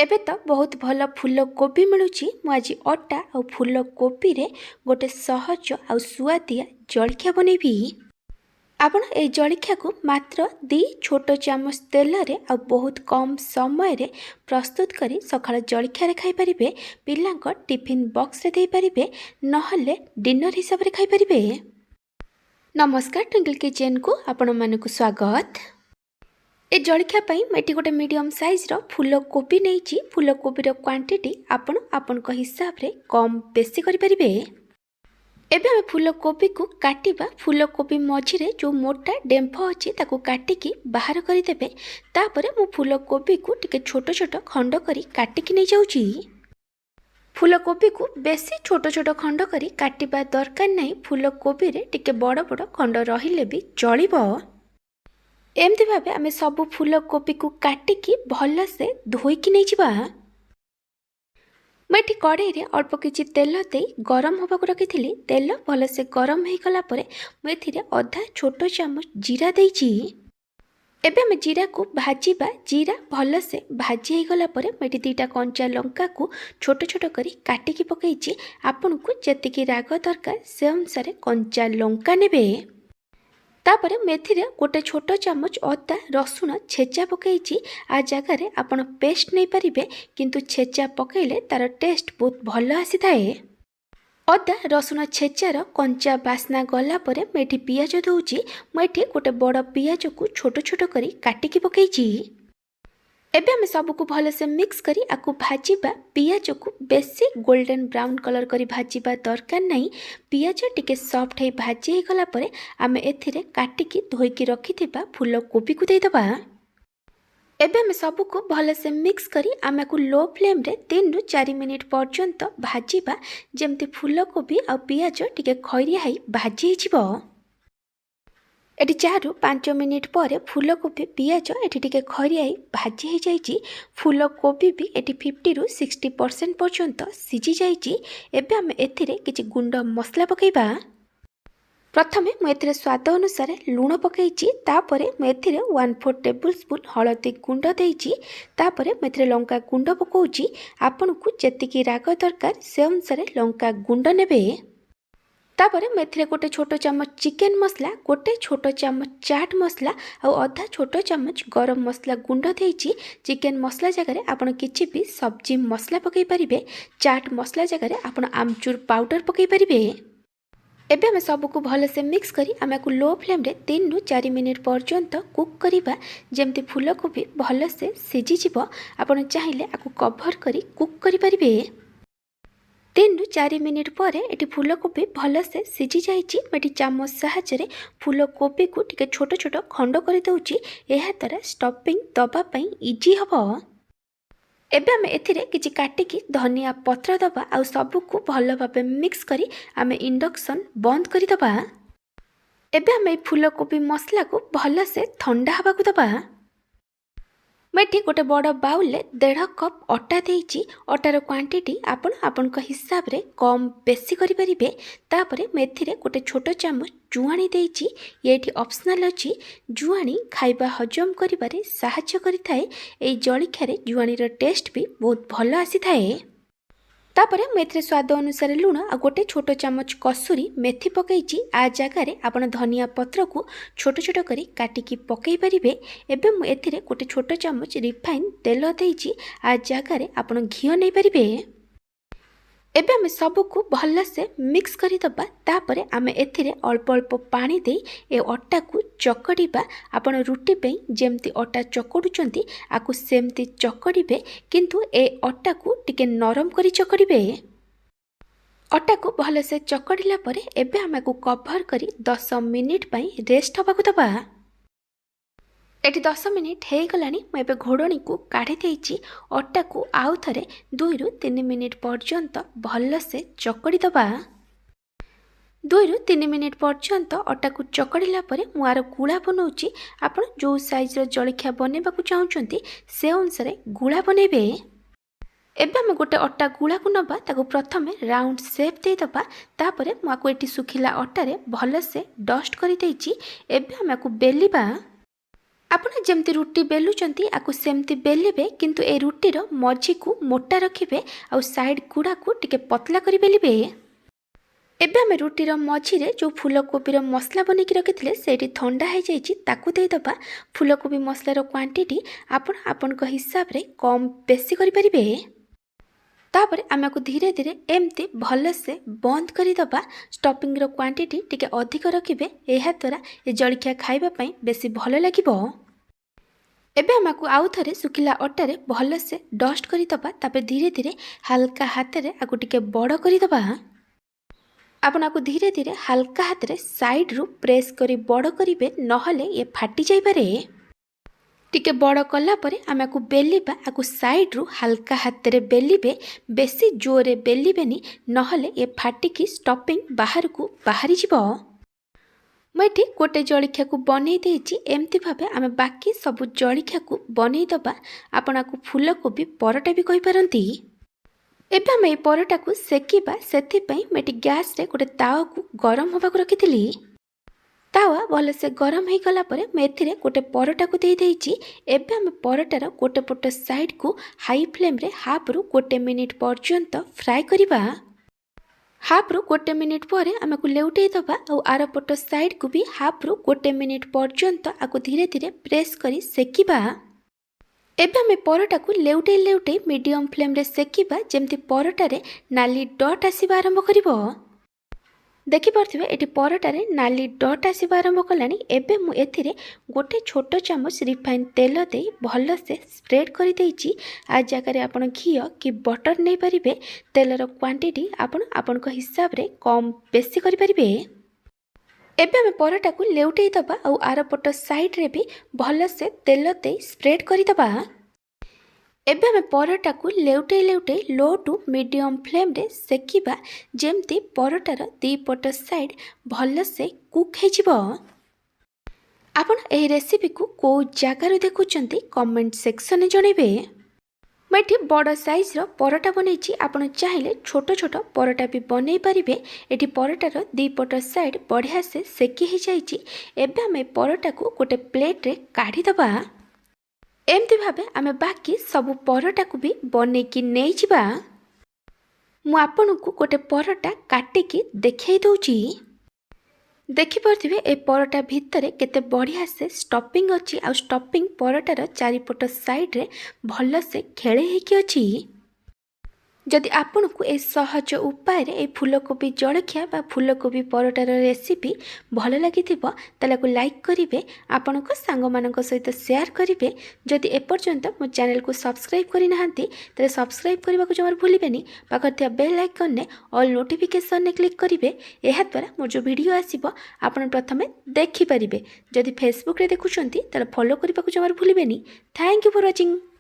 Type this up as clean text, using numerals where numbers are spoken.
एबे तो बहुत भल फूलकोबी मिलूची मु आज अटा और फूलकोबी रे गोटे सहज और सुआदिया जलखिया बनैबी। आपण ए जलखिया को मात्र 2 छोट चामच तेल रे और बहुत कम समय रे प्रस्तुत करी सकाळ जलखिया रे खाई परिबे, पिलांक टिफिन बॉक्स रे देई परिबे, नहले डिनर हिसाब रे खाई परिबे। नमस्कार, ट्विंकल किचन को आपण मानकु स्वागत। ए जलखिया पाई मैं गोटे मीडियम साइज रो फूलकोबी नहीं। फूलकोबी रो क्वांटिटी आपण आपण हिसाब रे कम बेसी करि परिबे। एबे हम फूलकोबी को काटिबा। फूलकोबी मझिरे जो मोटा डेम्फ अछि ताको काटिकी बाहर करि देबे। तापरे मु फूलकोबी को टिके छोट छोट खंड करी काटिकी नै जाउची। फूलकोबी को बेसी छोट छोट खंड करी काटिबा दरकार नै। फूलकोबी रे टिके बड़ बड़ खंड रहिले भी चलिबो। एमती भावे आमे सबु फूलकोबी को काटिकी भल से धोईकी नहीं जिबा। मैं कड़ाई रे अल्प किछि तेल दे गरम होबाक रखी। तेल भल से गरम हो गला परे मैं अधा छोट चामच जीरा देइछि। एबे आमे जीरा को भाजीबा। जीरा भल से भाजी हो गला परे मैं 2टा कंचा लंका को छोट छोट करी काटिकी पकईछि। आपन को जतिकी राग दरकार से अनुसार कंचा लंका नेबे। तापरे मेथीरे गोटे छोट चामच अदा रसुण छेचा पकईछि। आ जगार आपण पेस्ट नहीं पारिबे, किंतु छेचा पकईले तार टेस्ट बहुत भल आसी थाए। अदा रसुण छेचार कंचा बास्ना गला परे मेठी पियाज दउछि। मेठी गोटे बड़ पियाज को छोट छोट करी काटिकी पकईछि। एबे हम सब को भल से मिक्स करी आकु भाजीबा। पियाज को बेसी गोल्डन ब्राउन कलर करी भाजीबा दरकार नहीं। पियाज टिके सॉफ्ट है भाजी हो गला परे आमे एथिरे काटिकी धोईकी रखिथिबा फूलकोबी को देदबा। एबे हम सब को भल से मिक्स करी आमे को लो फ्लेम रे 3 रु 4 मिनिट पर्यंत भाजीबा। जेमती फूलकोबी और पियाज टिके खैरिया है भाजी हिजिबो। एटी 4 रु 5 मिनिट पर फूलकोबी पियाज एटी टिके खरियाई भाजी हो जाइछि। फूलकोबी भी एटी 50 रु 60% पर्यंत सिझी जाइछि। एबे हम एथिरे किछि गुंड मसला पकेइबा। प्रथमे मु एथिरे स्वाद अनुसार लूण पकईछि। तापरे मु एथिरे 1/4 टेबल स्पून हळदी गुंड देइछि। तापरे मु एथिरे लंका गुंड पकोउछि। आपन को जतिकी राग दरकार से अनुसार लंका गुंड नेबे। तापरे मेथिरे गोटे छोट चामच चिकेन मसला, गोटे छोट चामच चाट मसला और अधा छोट चामच गरम मसला गुंड देइछि। चिकेन मसला जगह आपन किछि भी सब्जी मसला पकई परिबे। चाट मसला जगह आपन आमचूर पाउडर पकई परिबे। एबे हम सब को भल से मिक्स करी आमे को लो फ्लेम रे 3 रु 4 मिनिट पर्यंत कुक करिबा। जेमती फूलकोबी भल से सिझी जिवो। आपन चाहिले आकु कवर करी कुक करि परिबे। 3 रु 4 मिनिट पर एटी फूलकोबी भल से सिझी जाइछि। मैं चामच साहाय्य फूलकोबी को टिके छोट छोट खंड कर दउछि। एहा द्वारा स्टफिंग दबा पई इजी हबो। एबे हम एथिरे किछि काटिकी धनिया पत्र दबा आ सब को भल भाबे मिक्स करी आमे इंडक्शन बंद करि दबा। एबे हम फूलकोबी मसला को भल से ठंडा हबा को दबा। मैं गोटे बड़ बाउल 1.5 कप अटा देइछि। अटार क्वांटिटी आपण हिसाब रे कम बेसी करि परिबे। तापरे मेथिरे गोटे छोट चामच जुआणी देइछि। एठी ऑप्शनल अछि। जुआणी खाइबा हजम करिबारे सहायता करिथाए। एई जलखिया रे जुआणीर टेस्ट भी बहुत भल आसी थाए। तापरे मेथिरे स्वाद अनुसार लूण आ गोटे छोट चामच कसुरी मेथी पकईछि। आ जगार आपण धनिया पत्र को छोट छोट करी काटिकी पकई परिबे। एबे मु एथिरे गोटे छोट चामच रिफाइन तेल देइछि। आ जगार आपण घियो नै परिबे। एबे हम सब को भल से मिक्स करि दबा। तापरे आमे एथिरे अल्प अल्प पानी दे ए अटा को चकड़ीबा। आपण रुटी पे जेमती अटा चकड़ुचंती आकु सेमती चकड़ीबे, किंतु ए अटा को टिके नरम करी चकड़ीबे। अटा को भल से चकड़ीला परे एबे आमे को कवर करी 10 मिनिट पई रेस्ट हबा को दबा। एटी 10 मिनिट हो गलानी। मैं घोड़णी को काढ़ी देइछि। अटा को आउ थरे 2 रु 3 मिनिट पर्यंत भल से चकड़ी दबा। 2 रु 3 मिनिट पर्यंत अटा को चकड़ीला परे मुआर गुळा बनौछि। आपण जो साइज रो जलखिया बनेबा को चाहुचंती से अनुसार गुळा बनेबे। एबे हम गोटे अटा गुळा को नबा। ताको प्रथमे राउंड शेप दे दबा। तापरे मुआको एटी सुखिला अटा रे भल से डस्ट करि देइछि। एबे हम को बेलिबा। ଆପଣ ଯେମିତି ରୁଟି ବେଲୁଛନ୍ତି ଆକୁ ସେମିତି ବେଲିବେ, କିନ୍ତୁ ଏ ରୁଟିର ମଝିକୁ ମୋଟା ରଖିବେ ଆଉ ସାଇଡ୍ ଗୁଡ଼ାକୁ ଟିକେ ପତଲା କରି ବେଲିବେ। ଏବେ ଆମେ ରୁଟିର ମଝିରେ ଯେଉଁ ଫୁଲକୋବିର ମସଲା ବନେଇକି ରଖିଥିଲେ ସେଇଠି ଥଣ୍ଡା ହୋଇଯାଇଛି, ତାକୁ ଦେଇଦେବା। ଫୁଲକୋବି ମସଲାର କ୍ୱାଣ୍ଟିଟି ଆପଣ ଆପଣଙ୍କ ହିସାବରେ କମ୍ ବେଶୀ କରିପାରିବେ। ତାପରେ ଆମେ ଆକୁ ଧୀରେ ଧୀରେ ଏମିତି ଭଲସେ ବନ୍ଦ କରିଦେବା। ଷ୍ଟଫିଂର କ୍ୱାଣ୍ଟିଟି ଟିକେ ଅଧିକ ରଖିବେ, ଏହାଦ୍ୱାରା ଏ ଜଳଖିଆ ଖାଇବା ପାଇଁ ବେଶୀ ଭଲ ଲାଗିବ। ଏବେ ଆମେ ଆକୁ ଆଉ ଥରେ ଶୁଖିଲା ଅଟାରେ ଭଲସେ ଡଷ୍ଟ କରିଦେବା। ତାପରେ ଧୀରେ ଧୀରେ ହାଲକା ହାତରେ ଆକୁ ଟିକେ ବଡ଼ କରିଦେବା। ଆପଣ ଆକୁ ଧୀରେ ଧୀରେ ହାଲକା ହାତରେ ସାଇଡ୍ରୁ ପ୍ରେସ୍ କରି ବଡ଼ କରିବେ, ନହେଲେ ଏ ଫାଟି ଯାଇପାରେ। ଟିକେ ବଡ଼ କଲା ପରେ ଆମେ ଆକୁ ବେଲିବା। ଆକୁ ସାଇଡ୍ରୁ ହାଲକା ହାତରେ ବେଲିବେ, ବେଶୀ ଜୋରରେ ବେଲିବେନି, ନହେଲେ ଏ ଫାଟିକି ଷ୍ଟଫିଂ ବାହାରକୁ ବାହାରିଯିବ। ମୁଁ ଏଠି ଗୋଟେ ଜଳଖିଆକୁ ବନେଇ ଦେଇଛି। ଏମିତି ଭାବେ ଆମେ ବାକି ସବୁ ଜଳଖିଆକୁ ବନେଇଦେବା। ଆପଣ ଆକୁ ଫୁଲକୋବି ପରଟା ବି କହିପାରନ୍ତି। ଏବେ ଆମେ এই ପରଟାକୁ ସେକିବା, ସେଥିପାଇଁ ମୁଁ ଏଠି ଗ୍ୟାସ୍ରେ ଗୋଟେ ତାୱାକୁ ଗରମ ହେବାକୁ ରଖିଥିଲି। ତାୱା ଭଲସେ ଗରମ ହୋଇଗଲା ପରେ ମୁଁ ଏଥିରେ ଗୋଟେ ପରଟାକୁ ଦେଇଦେଇଛି। ଏବେ ଆମେ ପରଟାର ଗୋଟେ ପଟ ସାଇଡ୍କୁ ହାଇ ଫ୍ଲେମ୍ରେ ହାଫ୍ରୁ 1 ମିନିଟ୍ ପର୍ଯ୍ୟନ୍ତ ଫ୍ରାଏ କରିବା। ହାଫ୍ରୁ 1 ମିନିଟ୍ ପରେ ଆମକୁ ଲେଉଟେଇ ଦେବା ଆଉ ଆର ପଟ ସାଇଡ୍କୁ ବି ହାଫ୍ରୁ 1 ମିନିଟ୍ ପର୍ଯ୍ୟନ୍ତ ଆକୁ ଧୀରେ ଧୀରେ ପ୍ରେସ୍ କରି ସେକିବା। ଏବେ ଆମେ ପରଟାକୁ ଲେଉଟେଇ ଲେଉଟେଇ ମିଡ଼ିୟମ୍ ଫ୍ଲେମ୍ରେ ସେକିବା, ଯେମିତି ପରଟାରେ ନାଲି ଡଟ୍ ଆସିବା ଆରମ୍ଭ କରିବ। ଦେଖିପାରୁଥିବେ ଏଠି ପରଟାରେ ନାଲି ଡଟ୍ ଆସିବା ଆରମ୍ଭ କଲାଣି। ଏବେ ମୁଁ ଏଥିରେ ଗୋଟେ ଛୋଟ ଚାମଚ ରିଫାଇନ୍ ତେଲ ଦେଇ ଭଲସେ ସ୍ପ୍ରେଡ୍ କରିଦେଇଛି। ଆ ଜାଗାରେ ଆପଣ ଘିଅ କି ବଟର ନେଇପାରିବେ। ତେଲର କ୍ୱାଣ୍ଟିଟି ଆପଣ ଆପଣଙ୍କ ହିସାବରେ କମ୍ ବେଶୀ କରିପାରିବେ। ଏବେ ଆମେ ପରଟାକୁ ଲେଉଟେଇ ଦେବା ଆଉ ଆର ପଟ ସାଇଡ୍ରେ ବି ଭଲସେ ତେଲ ଦେଇ ସ୍ପ୍ରେଡ୍ କରିଦେବା। ଏବେ ଆମେ ପରଟାକୁ ଲେଉଟେଇ ଲେଉଟେଇ ଲୋ ଟୁ ମିଡ଼ିୟମ୍ ଫ୍ଲେମ୍ରେ ସେକିବା, ଯେମିତି ପରଟାର ଦୁଇ ପଟ ସାଇଡ୍ ଭଲସେ କୁକ୍ ହେଇଯିବ। ଆପଣ ଏହି ରେସିପିକୁ କେଉଁ ଜାଗାରୁ ଦେଖୁଛନ୍ତି କମେଣ୍ଟ ସେକ୍ସନରେ ଜଣାଇବେ। ମୁଁ ଏଠି ବଡ଼ ସାଇଜ୍ର ପରଟା ବନେଇଛି, ଆପଣ ଚାହିଁଲେ ଛୋଟ ଛୋଟ ପରଟା ବି ବନେଇ ପାରିବେ। ଏଠି ପରଟାର ଦୁଇ ପଟ ସାଇଡ୍ ବଢ଼ିଆ ସେ ସେକି ହେଇଯାଇଛି। ଏବେ ଆମେ ପରଟାକୁ ଗୋଟେ ପ୍ଲେଟ୍ରେ କାଢ଼ିଦେବା। ଏମିତି ଭାବେ ଆମେ ବାକି ସବୁ ପରଟାକୁ ବି ବନେଇକି ନେଇଯିବା। ମୁଁ ଆପଣଙ୍କୁ ଗୋଟେ ପରଟା କାଟିକି ଦେଖାଇ ଦେଉଛି। ଦେଖିପାରୁଥିବେ ଏ ପରଟା ଭିତରେ କେତେ ବଢ଼ିଆ ସେ ଷ୍ଟଫିଂ ଅଛି, ଆଉ ଷ୍ଟଫିଂ ପରଟାର ଚାରିପଟ ସାଇଡ୍ରେ ଭଲସେ ଖେଳେଇ ହେଇକି ଅଛି। ଯଦି ଆପଣଙ୍କୁ ଏ ସହଜ ଉପାୟରେ ଏ ଫୁଲକୋବି ଜଳଖିଆ ବା ଫୁଲକୋବି ପରଟାର ରେସିପି ଭଲ ଲାଗିଥିବ, ତାହେଲେ ଆକୁ ଲାଇକ୍ କରିବେ, ଆପଣଙ୍କ ସାଙ୍ଗମାନଙ୍କ ସହିତ ସେୟାର କରିବେ। ଯଦି ଏପର୍ଯ୍ୟନ୍ତ ମୋ ଚ୍ୟାନେଲକୁ ସବସ୍କ୍ରାଇବ୍ କରିନାହାନ୍ତି ତାହେଲେ ସବସ୍କ୍ରାଇବ୍ କରିବାକୁ ଜମାରୁ ଭୁଲିବେନି। ପାଖରେ ଥିବା ବେଲ୍ ଆଇକନ୍ରେ ଅଲ୍ ନୋଟିଫିକେସନ୍ରେ କ୍ଲିକ୍ କରିବେ। ଏହାଦ୍ୱାରା ମୋର ଯେଉଁ ଭିଡ଼ିଓ ଆସିବ ଆପଣ ପ୍ରଥମେ ଦେଖିପାରିବେ। ଯଦି ଫେସବୁକ୍ରେ ଦେଖୁଛନ୍ତି ତାହେଲେ ଫଲୋ କରିବାକୁ ଜମାରୁ ଭୁଲିବେନି। Thank you for watching.